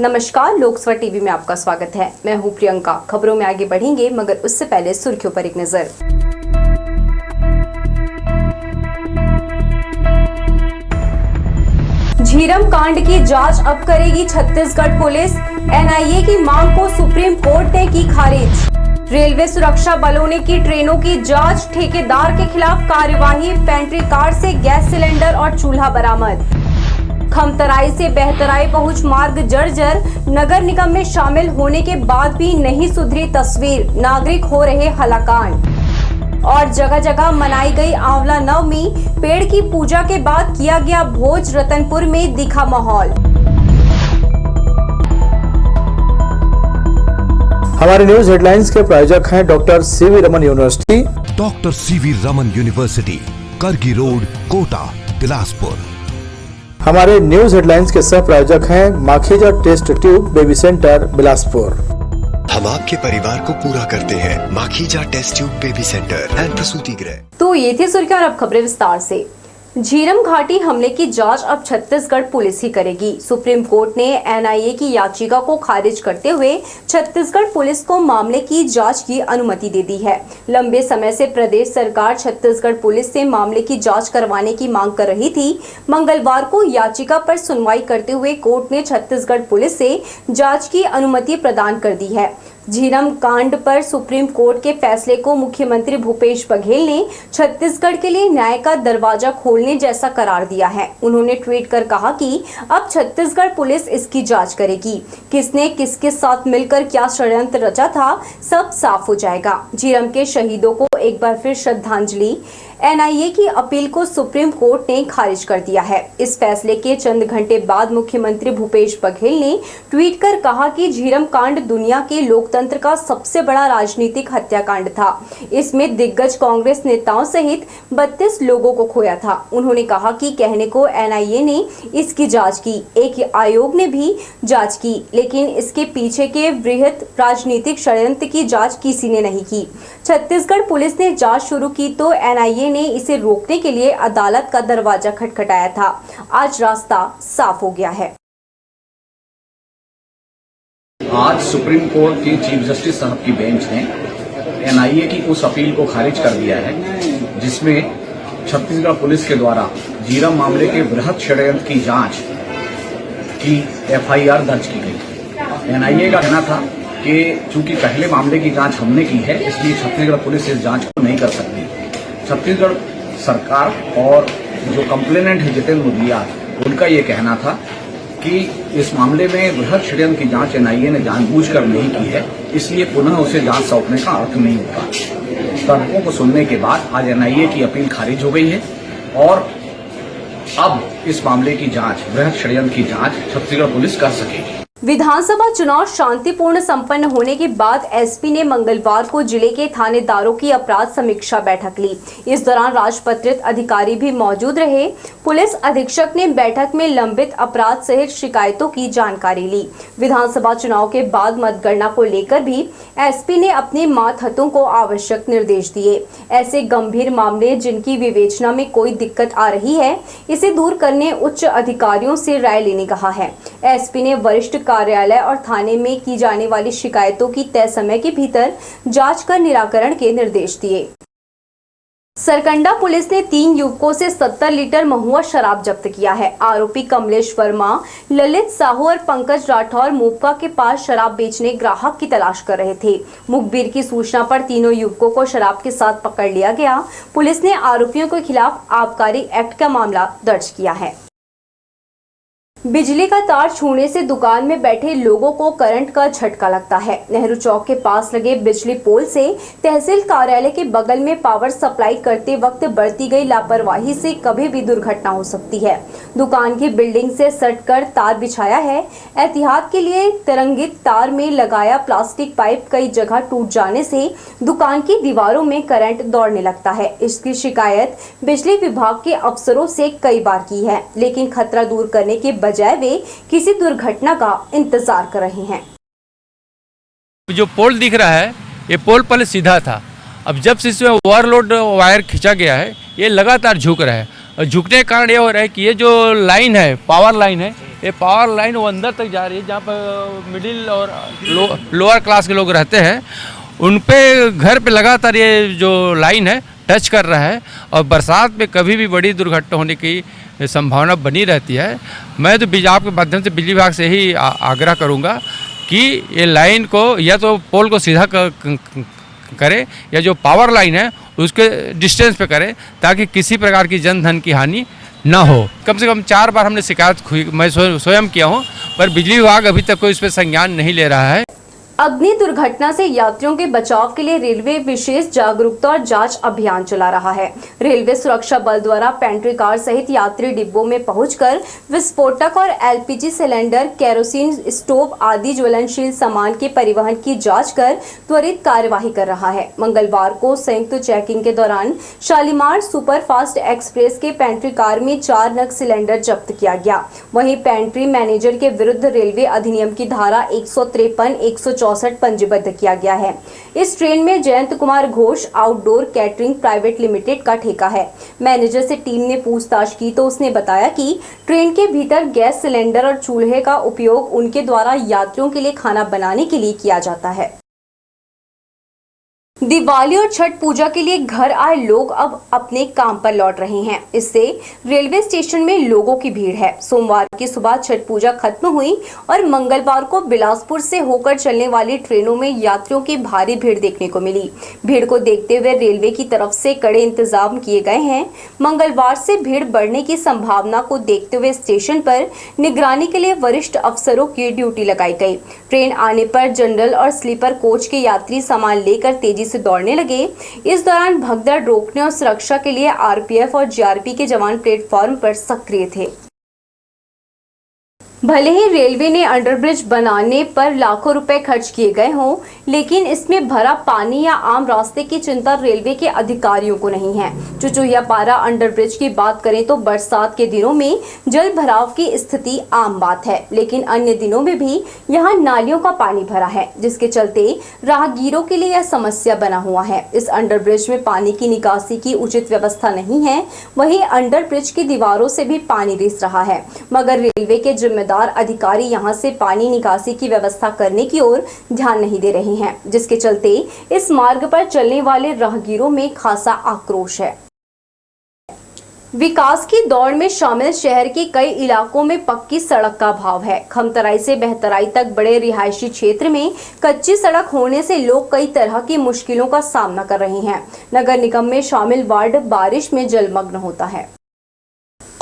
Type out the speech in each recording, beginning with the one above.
नमस्कार, लोकसभा टीवी में आपका स्वागत है। मैं हूं प्रियंका। खबरों में आगे बढ़ेंगे, मगर उससे पहले सुर्खियों पर एक नजर। झीरम कांड की जांच अब करेगी छत्तीसगढ़ पुलिस। एनआईए की मांग को सुप्रीम कोर्ट ने की खारिज। रेलवे सुरक्षा बलों ने की ट्रेनों की जांच। ठेकेदार के खिलाफ कार्यवाही। पेंट्री कार से गैस सिलेंडर और चूल्हा बरामद। खमतराई से बेहतराई पहुंच मार्ग जर्जर। नगर निगम में शामिल होने के बाद भी नहीं सुधरी तस्वीर। नागरिक हो रहे हलाकान। और जगह जगह मनाई गई आंवला नवमी। पेड़ की पूजा के बाद किया गया भोज। रतनपुर में दिखा माहौल। हमारे न्यूज हेडलाइंस के प्रायोजक हैं doctor C V Raman university. Doctor C V Raman university, Kargi road, Kota, Bilaspur. हमारे न्यूज हेडलाइंस के सह प्रायोजक हैं Makhija test tube baby centre, Bilaspur. हम आपके परिवार को पूरा करते हैं। Makhija test tube baby centre and प्रसूति गृह। तो ये थी सुर्खियां और अब खबरें विस्तार से। झीरम घाटी हमले की जांच अब छत्तीसगढ़ पुलिस ही करेगी। सुप्रीम कोर्ट ने एनआईए की याचिका को खारिज करते हुए छत्तीसगढ़ पुलिस को मामले की जांच की अनुमति दे दी है। लंबे समय से प्रदेश सरकार छत्तीसगढ़ पुलिस से मामले की जांच करवाने की मांग कर रही थी। मंगलवार को याचिका पर सुनवाई करते हुए कोर्ट ने छत्तीसगढ़ पुलिस से जांच की अनुमति प्रदान कर दी है। झीरम कांड पर सुप्रीम कोर्ट के फैसले को मुख्यमंत्री भूपेश बघेल ने छत्तीसगढ़ के लिए न्याय का दरवाजा खोलने जैसा करार दिया है। उन्होंने ट्वीट कर कहा कि अब छत्तीसगढ़ पुलिस इसकी जांच करेगी। किसने किसके साथ मिलकर क्या षड्यंत्र रचा था, सब साफ हो जाएगा। झीरम के शहीदों को एक बार फिर श्रद्धांजलि। एनआईए की अपील को सुप्रीम कोर्ट ने खारिज कर दिया है। इस फैसले के चंद घंटे बाद मुख्यमंत्री भूपेश बघेल ने ट्वीट कर कहा कि झीरम कांड दुनिया के लोकतंत्र का सबसे बड़ा राजनीतिक हत्याकांड था। इसमें दिग्गज कांग्रेस नेताओं सहित 32 लोगों को खोया था। उन्होंने कहा कि कहने को एनआईए ने इसकी जांच की, एक आयोग ने भी जांच की, लेकिन इसके पीछे के वृहत राजनीतिक षड्यंत्र की जांच किसी ने नहीं की। छत्तीसगढ़ पुलिस ने जांच शुरू की तो एनआईए ने इसे रोकने के लिए अदालत का दरवाजा खटखटाया था। आज रास्ता साफ हो गया है। आज सुप्रीम कोर्ट की चीफ जस्टिस साहब की बेंच ने एनआईए की उस अपील को खारिज कर दिया है जिसमें छत्तीसगढ़ पुलिस के द्वारा झीरम मामले के बृहत षड्यंत्र की जांच की एफआईआर दर्ज की गई। एनआईए का कहना था कि चूंकि पहले मामले की जांच हमने की है, इसलिए छत्तीसगढ़ पुलिस इस जांच को नहीं कर सकती। छत्तीसगढ़ सरकार और जो कंप्लेनेंट है जितेंद्र मुदलियार, उनका ये कहना था कि इस मामले में बृहत षड्यंत्र की जांच एनआईए ने जानबूझकर नहीं की है, इसलिए पुनः उसे जांच सौंपने का अर्थ नहीं होगा। तर्कों को सुनने के बाद आज एनआईए की अपील खारिज हो गई है और अब इस मामले की जांच, बृहत षड्यंत्र की जांच छत्तीसगढ़ पुलिस कर सकेगी। विधानसभा चुनाव शांतिपूर्ण संपन्न होने के बाद एसपी ने मंगलवार को जिले के थानेदारों की अपराध समीक्षा बैठक ली। इस दौरान राजपत्रित अधिकारी भी मौजूद रहे। पुलिस अधीक्षक ने बैठक में लंबित अपराध सहित शिकायतों की जानकारी ली। विधानसभा चुनाव के बाद मतगणना को लेकर भी एसपी ने अपने मातहतों को आवश्यक निर्देश दिए। ऐसे गंभीर मामले जिनकी विवेचना में कोई दिक्कत आ रही है, इसे दूर करने उच्च अधिकारियों से राय लेने कहा है। एसपी ने वरिष्ठ कार्यालय और थाने में की जाने वाली शिकायतों की तय समय के भीतर जांच कर निराकरण के निर्देश दिए। सरकंडा पुलिस ने 3 युवकों से 70 लीटर महुआ शराब जब्त किया है। आरोपी कमलेश वर्मा, ललित साहू और पंकज राठौर मुक्का के पास शराब बेचने ग्राहक की तलाश कर रहे थे। मुखबिर की सूचना पर तीनों युवकों को शराब के साथ पकड़ लिया गया। पुलिस ने आरोपियों के खिलाफ आबकारी एक्ट का मामला दर्ज किया है। बिजली का तार छूने से दुकान में बैठे लोगों को करंट का झटका लगता है। नेहरू चौक के पास लगे बिजली पोल से तहसील कार्यालय के बगल में पावर सप्लाई करते वक्त बरती गई लापरवाही से कभी भी दुर्घटना हो सकती है। दुकान की बिल्डिंग से सटकर तार बिछाया है। एहतियात के लिए तरंगित तार में लगाया प्लास्टिक पाइप कई जगह टूट जाने से दुकान की दीवारों में करंट दौड़ने लगता है। इसकी शिकायत बिजली विभाग के अफसरों से कई बार की है, लेकिन खतरा दूर करने के बजाय वे किसी दुर्घटना का इंतजार कर रहे हैं। जो पोल दिख रहा है, ये पोल पहले सीधा था। अब जब से इसमें ओवरलोड वायर खींचा गया है, ये लगातार झुक रहा है। और झुकने के कारण ये हो रहा है कि ये जो लाइन है, पावर लाइन है, ये पावर लाइन वो अंदर तक जा रही है, जहाँ पर मिडिल और लोअर क्लास के लोग रहते हैं, उन पे घर पे लगातार ये जो लाइन है टच कर रहा है, और बरसात में कभी भी बड़ी दुर्घटना होने की संभावना बनी रहती है। मैं तो आपके माध्यम से बिजली विभाग से ही आग्रह करूँगा कि ये लाइन को या तो पोल को सीधा करे, या जो पावर लाइन है उसके डिस्टेंस पे करे, ताकि किसी प्रकार की जन धन की हानि ना हो। कम से कम 4 बार हमने शिकायत मैं स्वयं किया हूँ, पर बिजली विभाग अभी तक कोई इस पर संज्ञान नहीं ले रहा है। अग्नि दुर्घटना से यात्रियों के बचाव के लिए रेलवे विशेष जागरूकता और जांच अभियान चला रहा है। रेलवे सुरक्षा बल द्वारा पेंट्री कार सहित यात्री डिब्बों में पहुंचकर विस्फोटक और एलपीजी सिलेंडर, केरोसिन स्टोव आदि ज्वलनशील सामान के परिवहन की जांच कर त्वरित कार्यवाही कर रहा है। मंगलवार को संयुक्त चेकिंग के दौरान शालीमार सुपरफास्ट एक्सप्रेस के पेंट्री कार में 4 नग सिलेंडर जब्त किया गया। वहीं पेंट्री मैनेजर के विरुद्ध रेलवे अधिनियम की धारा 153-164 पंजीबद्ध किया गया है। इस ट्रेन में Jayant Kumar Ghosh outdoor catering private limited का ठेका है। मैनेजर से टीम ने पूछताछ की तो उसने बताया कि ट्रेन के भीतर गैस सिलेंडर और चूल्हे का उपयोग उनके द्वारा यात्रियों के लिए खाना बनाने के लिए किया जाता है। दिवाली और छठ पूजा के लिए घर आए लोग अब अपने काम पर लौट रहे हैं। इससे रेलवे स्टेशन में लोगों की भीड़ है। सोमवार की सुबह छठ पूजा खत्म हुई और मंगलवार को बिलासपुर से होकर चलने वाली ट्रेनों में यात्रियों की भारी भीड़ देखने को मिली। भीड़ को देखते हुए रेलवे की तरफ से कड़े इंतजाम किए गए हैं। मंगलवार से भीड़ बढ़ने की संभावना को देखते हुए स्टेशन पर निगरानी के लिए वरिष्ठ अफसरों की ड्यूटी लगाई गई। ट्रेन आने पर जनरल और स्लीपर कोच के यात्री सामान लेकर तेजी से दौड़ने लगे। इस दौरान भगदड़ रोकने और सुरक्षा के लिए आरपीएफ और जीआरपी के जवान प्लेटफॉर्म पर सक्रिय थे। भले ही रेलवे ने अंडरब्रिज बनाने पर लाखों रुपए खर्च किए गए हों, लेकिन इसमें भरा पानी या आम रास्ते की चिंता रेलवे के अधिकारियों को नहीं है। चुचुहियापारा अंडरब्रिज की बात करें तो बरसात के दिनों में जल भराव की स्थिति आम बात है, लेकिन अन्य दिनों में भी यहाँ नालियों का पानी भरा है, जिसके चलते राहगीरों के लिए यह समस्या बना हुआ है। इस अंडरब्रिज में पानी की निकासी की उचित व्यवस्था नहीं है। वहीं अंडरब्रिज की दीवारों से भी पानी रिस रहा है, मगर रेलवे के जिम्मेदार अधिकारी यहां से पानी निकासी की व्यवस्था करने की ओर ध्यान नहीं दे रहे हैं, जिसके चलते इस मार्ग पर चलने वाले राहगीरों में खासा आक्रोश है। विकास की दौड़ में शामिल शहर के कई इलाकों में पक्की सड़क का अभाव है। खमतराई से बहतराई तक बड़े रिहायशी क्षेत्र में कच्ची सड़क होने से लोग कई तरह की मुश्किलों का सामना कर रहे हैं। नगर निगम में शामिल वार्ड बारिश में जलमग्न होता है।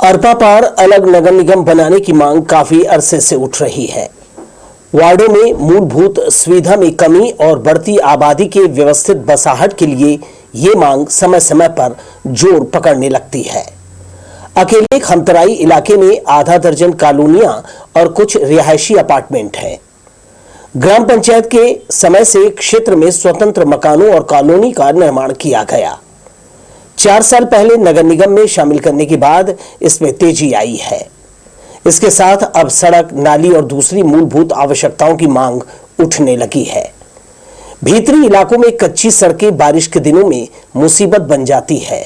अरपा पार अलग नगर निगम बनाने की मांग काफी अरसे से उठ रही है। वार्डों में मूलभूत सुविधा में कमी और बढ़ती आबादी के व्यवस्थित बसाहट के लिए ये मांग समय समय पर जोर पकड़ने लगती है। अकेले खमतराई इलाके में आधा दर्जन कॉलोनियां और कुछ रिहायशी अपार्टमेंट हैं। ग्राम पंचायत के समय से क्षेत्र में स्वतंत्र मकानों और कॉलोनी का निर्माण किया गया। 4 साल पहले नगर निगम में शामिल करने के बाद इसमें तेजी आई है। इसके साथ अब सड़क, नाली और दूसरी मूलभूत आवश्यकताओं की मांग उठने लगी है। भीतरी इलाकों में कच्ची सड़कें बारिश के दिनों में मुसीबत बन जाती है।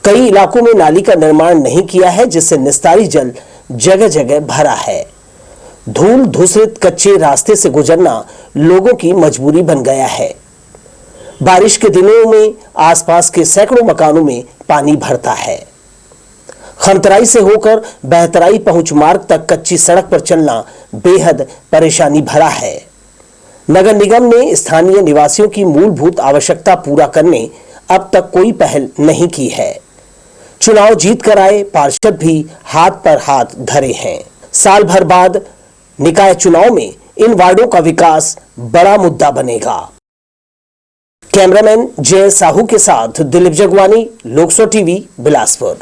कई इलाकों में नाली का निर्माण नहीं किया है, जिससे निस्तारी जल जगह जगह भरा है। धूल धूसरित कच्चे रास्ते से गुजरना लोगों की मजबूरी बन गया है। बारिश के दिनों में आसपास के सैकड़ों मकानों में पानी भरता है। खमतराई से होकर बहतराई पहुंच मार्ग तक कच्ची सड़क पर चलना बेहद परेशानी भरा है। नगर निगम ने स्थानीय निवासियों की मूलभूत आवश्यकता पूरा करने अब तक कोई पहल नहीं की है। चुनाव जीत कर आए पार्षद भी हाथ पर हाथ धरे हैं। साल भर बाद निकाय चुनाव में इन वार्डों का विकास बड़ा मुद्दा बनेगा। कैमरामैन जय साहू के साथ दिलीप जगवानी, लोकसो टीवी, बिलासपुर।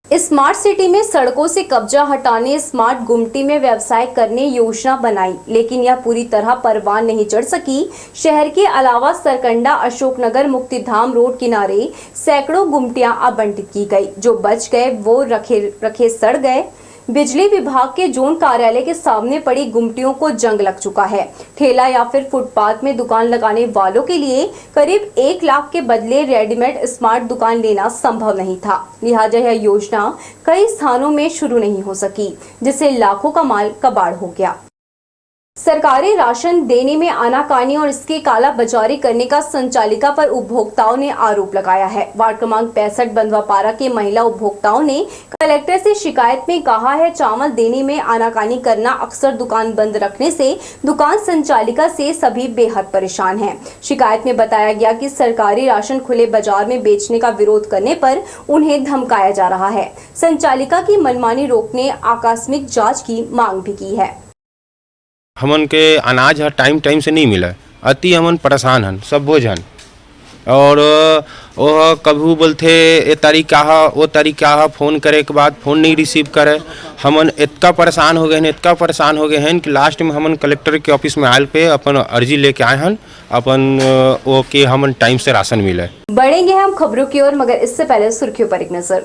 स्मार्ट सिटी में सड़कों से कब्जा हटाने स्मार्ट गुमटी में व्यवसाय करने योजना बनाई, लेकिन यह पूरी तरह परवान नहीं चढ़ सकी। शहर के अलावा सरकंडा, अशोकनगर, मुक्तिधाम रोड किनारे सैकड़ों गुमटियां आवंटित की गई। जो बच गए वो रखे सड़ गए। बिजली विभाग के जोन कार्यालय के सामने पड़ी गुमटियों को जंग लग चुका है। ठेला या फिर फुटपाथ में दुकान लगाने वालों के लिए करीब 1 लाख के बदले रेडीमेड स्मार्ट दुकान लेना संभव नहीं था। लिहाजा यह योजना कई स्थानों में शुरू नहीं हो सकी, जिससे लाखों का माल कबाड़ हो गया। सरकारी राशन देने में आनाकानी और इसकी काला बाजारी करने का संचालिका पर उपभोक्ताओं ने आरोप लगाया है। वार्ड क्रमांक 65 बंधवापारा के महिला उपभोक्ताओं ने कलेक्टर से शिकायत में कहा है, चावल देने में आनाकानी करना, अक्सर दुकान बंद रखने से दुकान संचालिका से सभी बेहद परेशान हैं। शिकायत में बताया गया कि सरकारी राशन खुले बाजार में बेचने का विरोध करने पर उन्हें धमकाया जा रहा है। संचालिका की मनमानी रोकने आकस्मिक जाँच की मांग भी की है। हमन के अनाज है टाइम से नहीं मिला, अति हमन परेशान हन सब भोजन। और वह कभी बोलते ये तारीख हा वो तारीख हा, फ़ोन करे के बाद फ़ोन नहीं रिसीव करे। हमन इतना परेशान हो गए हैं कि लास्ट में हमन कलेक्टर के ऑफिस में आयल पे अपन अर्जी लेके आए हन अपन वो कि हमन टाइम से राशन मिले। बढ़ेंगे हम खबरों की ओर, मगर इससे पहले सुर्खियों पर एक नजर।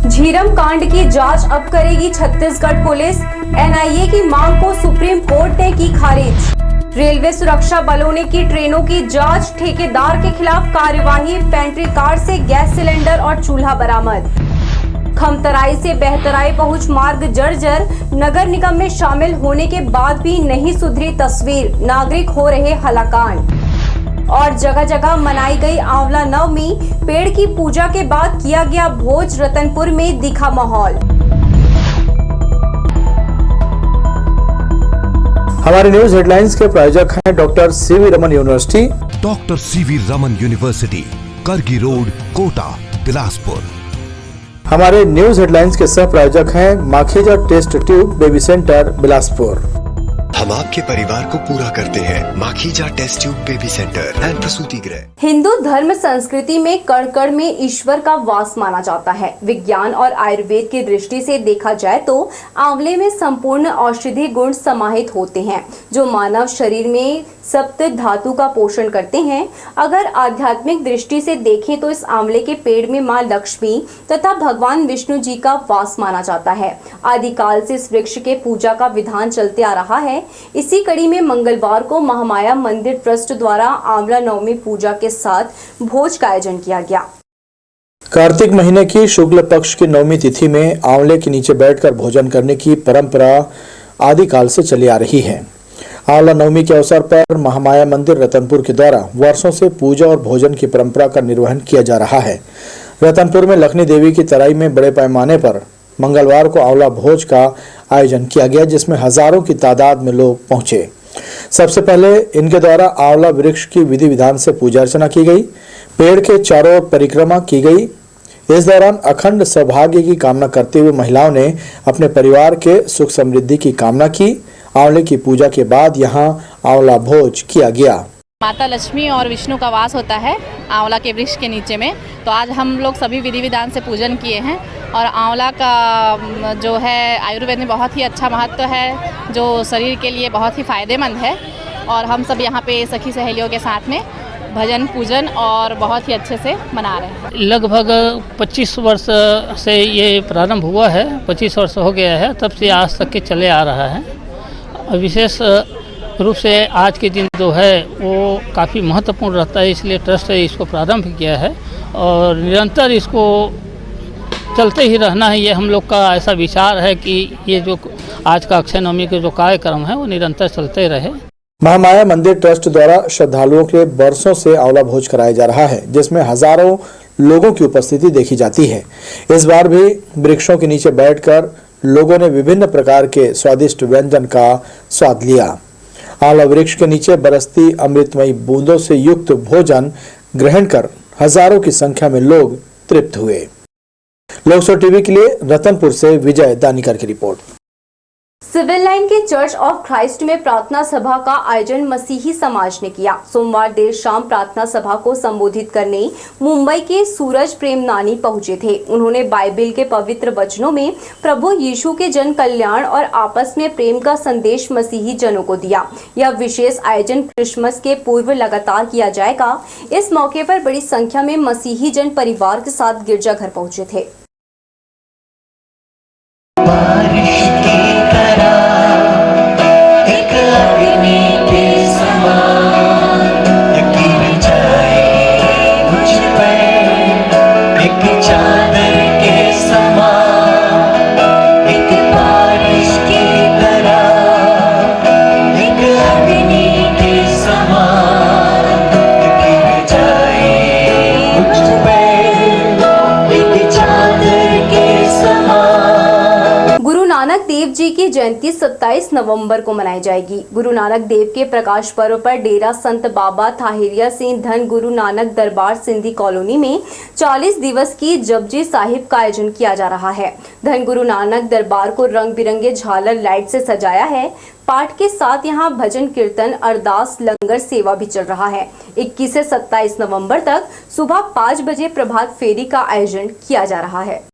झीरम कांड की जांच अब करेगी छत्तीसगढ़ पुलिस। एनआईए की मांग को सुप्रीम कोर्ट ने की खारिज। रेलवे सुरक्षा बलों ने की ट्रेनों की जांच, ठेकेदार के खिलाफ कार्यवाही। पेंट्री कार से गैस सिलेंडर और चूल्हा बरामद। खमतराई से बेहतराई पहुंच मार्ग जर्जर। नगर निगम में शामिल होने के बाद भी नहीं सुधरी तस्वीर, नागरिक हो रहे हलाकान। और जगह जगह मनाई गई आंवला नवमी। पेड़ की पूजा के बाद किया गया भोज, रतनपुर में दिखा माहौल। हमारे न्यूज हेडलाइंस के प्रायोजक हैं doctor C V Raman university. Doctor C V Raman university, Kargi road, Kota, Bilaspur. हमारे न्यूज हेडलाइंस के सह प्रायोजक हैं Makhija test tube baby centre, Bilaspur. हम आपके परिवार को पूरा करते हैं। Makhija test tube baby centre and प्रसूति गृह। हिंदू धर्म संस्कृति में कण कण में ईश्वर का वास माना जाता है। विज्ञान और आयुर्वेद की दृष्टि से देखा जाए तो आंवले में संपूर्ण औषधि गुण समाहित होते हैं, जो मानव शरीर में सप्त धातु का पोषण करते हैं। अगर आध्यात्मिक दृष्टि से देखें तो इस आंवले के पेड़ में मां लक्ष्मी तथा भगवान विष्णु जी का वास माना जाता है। आदिकाल से इस वृक्ष के पूजा का विधान चलते आ रहा है। इसी कड़ी में मंगलवार को महामाया मंदिर ट्रस्ट द्वारा आंवला नवमी पूजा के साथ भोज का आयोजन किया गया। कार्तिक महीने की शुक्ल पक्ष की नवमी तिथि में आंवले के नीचे बैठकर भोजन करने की परंपरा आदिकाल से चली आ रही है। आंवला नवमी के अवसर पर महामाया मंदिर रतनपुर के द्वारा वर्षों से पूजा और भोजन की परंपरा का निर्वहन किया जा रहा है। रतनपुर में लक्ष्मी देवी की तराई में बड़े पैमाने पर मंगलवार को आंवला भोज का आयोजन किया गया, जिसमें हजारों की तादाद में लोग पहुंचे। सबसे पहले इनके द्वारा आंवला वृक्ष की विधि विधान से पूजा अर्चना की गई। पेड़ के चारों ओर परिक्रमा की गई। इस दौरान अखंड सौभाग्य की कामना करते हुए महिलाओं ने अपने परिवार के सुख समृद्धि की कामना की। आंवले की पूजा के बाद यहाँ आंवला भोज किया गया। माता लक्ष्मी और विष्णु का वास होता है आंवला के वृक्ष के नीचे में, तो आज हम लोग सभी विधि विधान से पूजन किए हैं। और आंवला का जो है आयुर्वेद में बहुत ही अच्छा महत्व है, जो शरीर के लिए बहुत ही फ़ायदेमंद है। और हम सब यहाँ पे सखी सहेलियों के साथ में भजन पूजन और बहुत ही अच्छे से मना रहे हैं। लगभग 25 वर्ष से ये प्रारंभ हुआ है, 25 वर्ष हो गया है, तब से आज तक के चले आ रहा है। विशेष रूप से आज के दिन जो है वो काफ़ी महत्वपूर्ण रहता है, इसलिए ट्रस्ट ने इसको प्रारंभ किया है और निरंतर इसको चलते ही रहना है। ये हम लोग का ऐसा विचार है कि ये जो आज का अक्षय नवमी के जो कार्यक्रम है वो निरंतर चलते रहे। महामाया मंदिर ट्रस्ट द्वारा श्रद्धालुओं के बरसों से आंवला भोज कराया जा रहा है, जिसमें हजारों लोगों की उपस्थिति देखी जाती है। इस बार भी वृक्षों के नीचे बैठकर लोगों ने विभिन्न प्रकार के स्वादिष्ट व्यंजन का स्वाद लिया। आंवला वृक्ष के नीचे बरसती अमृतमयी बूंदों से युक्त भोजन ग्रहण कर हजारों की संख्या में लोग तृप्त हुए। लोकसभा टीवी के लिए रतनपुर से विजय दानिकर की रिपोर्ट। सिविल लाइन के चर्च ऑफ क्राइस्ट में प्रार्थना सभा का आयोजन मसीही समाज ने किया। सोमवार देर शाम प्रार्थना सभा को संबोधित करने मुंबई के सूरज प्रेमनानी पहुंचे थे। उन्होंने बाइबिल के पवित्र वचनों में प्रभु यीशु के जन कल्याण और आपस में प्रेम का संदेश मसीही जनों को दिया। यह विशेष आयोजन क्रिसमस के पूर्व लगातार किया जाएगा। इस मौके पर बड़ी संख्या में मसीही जन परिवार के साथ गिरजाघर पहुंचे थे। देव जी की जयंती 27 नवंबर को मनाई जाएगी। गुरु नानक देव के प्रकाश पर्व पर डेरा संत बाबा थाहिरिया सिंह धन गुरु नानक दरबार सिंधी कॉलोनी में 40 दिवस की जपजी साहिब का आयोजन किया जा रहा है। धन गुरु नानक दरबार को रंग बिरंगे झालर लाइट से सजाया है। पाठ के साथ यहाँ भजन कीर्तन अरदास लंगर सेवा भी चल रहा है। 21 से 27 नवंबर तक सुबह 5 बजे प्रभात फेरी का आयोजन किया जा रहा है।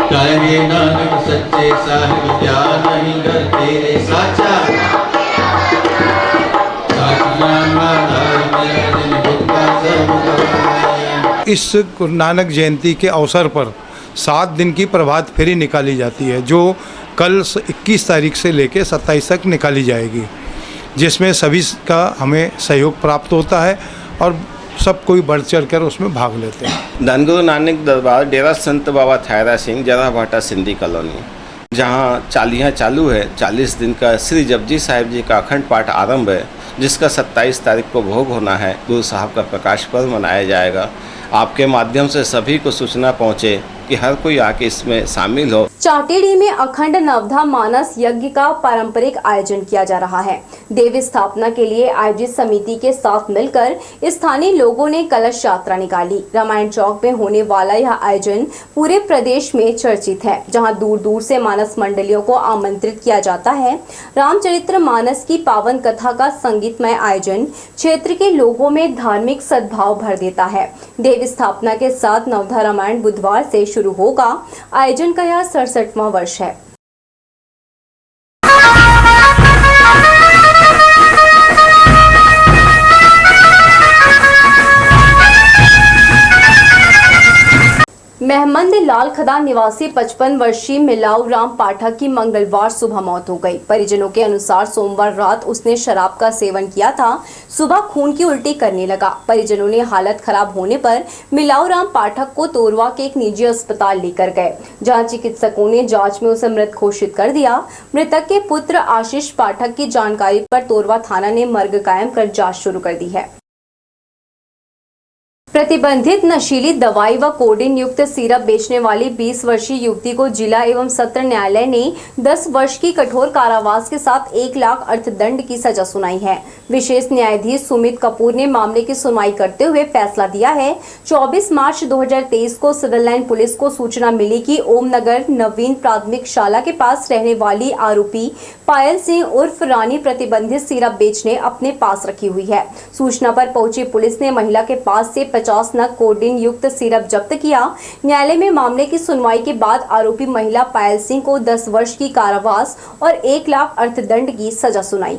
कहे नानक सच्चे साहिब क्या नहीं घर तेरे साचा इस गुरु नानक जयंती के अवसर पर 7 दिन की प्रभात फेरी निकाली जाती है, जो कल 21 तारीख से लेकर 27 तक निकाली जाएगी, जिसमें सभी का हमें सहयोग प्राप्त होता है और सब कोई बढ़ चढ़ कर उसमें भाग लेते हैं। धन गुरु नानक दरबार डेरा संत बाबा थाहिरिया सिंह जरा भाटा सिंधी कॉलोनी, जहां चालियाँ चालू है। 40 दिन का श्री जपजी साहिब जी का अखंड पाठ आरंभ है, जिसका 27 तारीख को भोग होना है। गुरु साहब का प्रकाश पर्व मनाया जाएगा। आपके माध्यम से सभी को सूचना पहुंचे कि हर कोई आके इसमें शामिल हो। चाटेड़ी में अखंड नवधा मानस यज्ञ का पारंपरिक आयोजन किया जा रहा है। देव स्थापना के लिए आयोजित समिति के साथ मिलकर स्थानीय लोगों ने कलश यात्रा निकाली। रामायण चौक में होने वाला यह आयोजन पूरे प्रदेश में चर्चित है, जहां दूर दूर से मानस मंडलियों को आमंत्रित किया जाता है। रामचरित्र मानस की पावन कथा का संगीतमय आयोजन क्षेत्र के लोगों में धार्मिक सद्भाव भर देता है। देव स्थापना के साथ नवधा रामायण बुधवार से शुरू होगा। आयोजन का यह 67वां वर्ष है। महमंद लाल खदा निवासी 55 वर्षीय मिलाऊ राम पाठक की मंगलवार सुबह मौत हो गई। परिजनों के अनुसार सोमवार रात उसने शराब का सेवन किया था। सुबह खून की उल्टी करने लगा। परिजनों ने हालत खराब होने पर मिलाऊ राम पाठक को तोरवा के एक निजी अस्पताल लेकर गए, जहां चिकित्सकों ने जांच में उसे मृत घोषित कर दिया। मृतक के पुत्र आशीष पाठक की जानकारी पर तोरवा थाना ने मर्ग कायम कर जाँच शुरू कर दी है। प्रतिबंधित नशीली दवाई व कोडीन युक्त सिरप बेचने वाली 20 वर्षीय युवती को जिला एवं सत्र न्यायालय ने 10 वर्ष की कठोर कारावास के साथ 1 लाख अर्थदंड की सजा सुनाई है। विशेष न्यायाधीश सुमित कपूर ने मामले की सुनवाई करते हुए फैसला दिया है। 24 मार्च 2023 को सिविल लाइन पुलिस को सूचना मिली कि ओमनगर नवीन प्राथमिक शाला के पास रहने वाली आरोपी पायल सिंह उर्फ रानी प्रतिबंधित सिरप बेचने अपने पास रखी हुई है। सूचना पर पहुंची पुलिस ने महिला के पास से 50 नग कोडीन युक्त सिरप जब्त किया। न्यायालय में मामले की सुनवाई के बाद आरोपी महिला पायल सिंह को 10 वर्ष की कारावास और 1 लाख अर्थदंड की सजा सुनाई।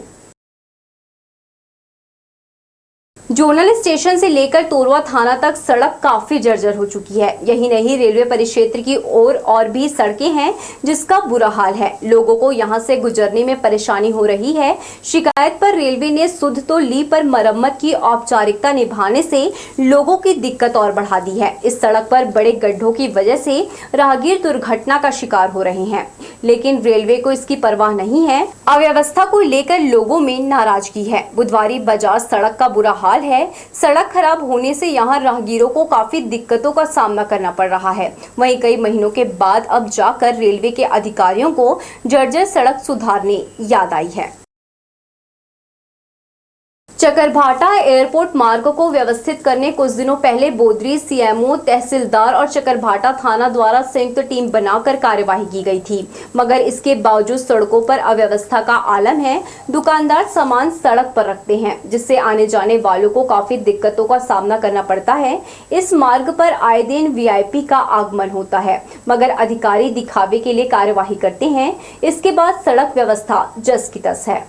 जोनल स्टेशन से लेकर तोरवा थाना तक सड़क काफी जर्जर हो चुकी है। यही नहीं, रेलवे परिक्षेत्र की ओर और भी सड़कें हैं जिसका बुरा हाल है। लोगों को यहां से गुजरने में परेशानी हो रही है। शिकायत पर रेलवे ने सुध तो ली, पर मरम्मत की औपचारिकता निभाने से लोगों की दिक्कत और बढ़ा दी है। इस सड़क पर बड़े गड्ढों की वजह से राहगीर दुर्घटना का शिकार हो रहे हैं, लेकिन रेलवे को इसकी परवाह नहीं है। अव्यवस्था को लेकर लोगों में नाराजगी है। बुधवारी बाजार सड़क का बुरा हाल है। सड़क खराब होने से यहां राहगीरों को काफी दिक्कतों का सामना करना पड़ रहा है। वहीं कई महीनों के बाद अब जाकर रेलवे के अधिकारियों को जर्जर सड़क सुधारने याद आई है। चकरभाटा एयरपोर्ट मार्ग को व्यवस्थित करने कुछ दिनों पहले बोदरी सीएमओ, तहसीलदार और चकरभाटा थाना द्वारा संयुक्त टीम बनाकर कार्यवाही की गई थी, मगर इसके बावजूद सड़कों पर अव्यवस्था का आलम है। दुकानदार सामान सड़क पर रखते हैं, जिससे आने जाने वालों को काफी दिक्कतों का सामना करना पड़ता है। इस मार्ग पर आए दिन वीआईपी का आगमन होता है, मगर अधिकारी दिखावे के लिए कार्यवाही करते हैं। इसके बाद सड़क व्यवस्था जस की तस है।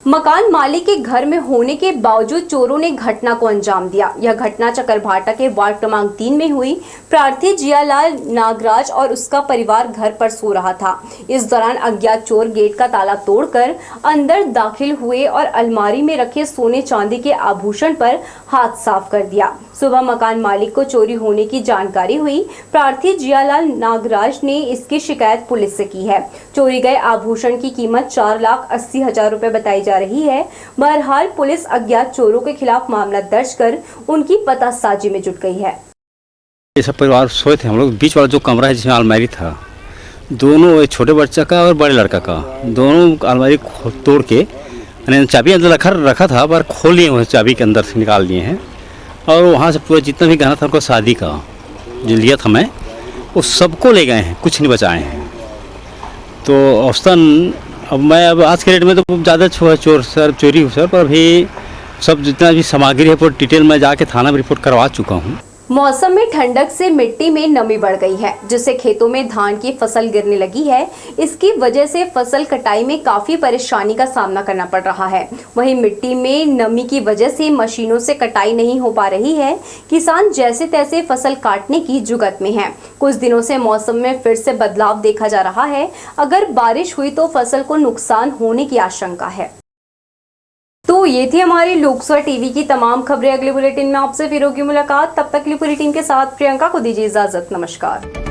मकान मालिक के घर में होने के बावजूद चोरों ने घटना को अंजाम दिया। यह घटना चकरभाटा के वार्ड क्रमांक 3 में हुई। प्रार्थी जियालाल नागराज और उसका परिवार घर पर सो रहा था। इस दौरान अज्ञात चोर गेट का ताला तोड़कर अंदर दाखिल हुए और अलमारी में रखे सोने चांदी के आभूषण पर हाथ साफ कर दिया। सुबह मकान मालिक को चोरी होने की जानकारी हुई। प्रार्थी जियालाल नागराज ने इसकी शिकायत पुलिस से की है। चोरी गए आभूषण की कीमत 4,80,000 रुपए बताई जा रही है। बहरहाल पुलिस अज्ञात चोरों के खिलाफ मामला दर्ज कर उनकी पतासाजी में जुट गई है। ये सब परिवार सोए थे हम लोग। बीच वाला जो कमरा है जिसमें अलमारी था, दोनों छोटे बच्चा का और बड़े लड़का का, दोनों अलमारी तोड़ के चाबी अंदर रखा था, पर खोल लिए, चाबी के अंदर से निकाल लिए हैं। और वहाँ से पूरा जितना भी गहना था उनको शादी का जो लिया था मैं, वो सबको ले गए हैं, कुछ नहीं बचाए हैं। तो औसतन अब आज के रेट में तो ज़्यादा चोरी हो सर, पर अभी सब जितना भी सामग्री है पूरा डिटेल में जाके थाना में रिपोर्ट करवा चुका हूँ। मौसम में ठंडक से मिट्टी में नमी बढ़ गई है, जिससे खेतों में धान की फसल गिरने लगी है। इसकी वजह से फसल कटाई में काफी परेशानी का सामना करना पड़ रहा है। वहीं मिट्टी में नमी की वजह से मशीनों से कटाई नहीं हो पा रही है। किसान जैसे तैसे फसल काटने की जुगत में है। कुछ दिनों से मौसम में फिर से बदलाव देखा जा रहा है। अगर बारिश हुई तो फसल को नुकसान होने की आशंका है। तो ये थी हमारी लोकसभा टीवी की तमाम खबरें। अगले बुलेटिन में आपसे फिर होगी मुलाकात। तब तक के लिए पूरी टीम के साथ प्रियंका को दीजिए इजाजत। नमस्कार।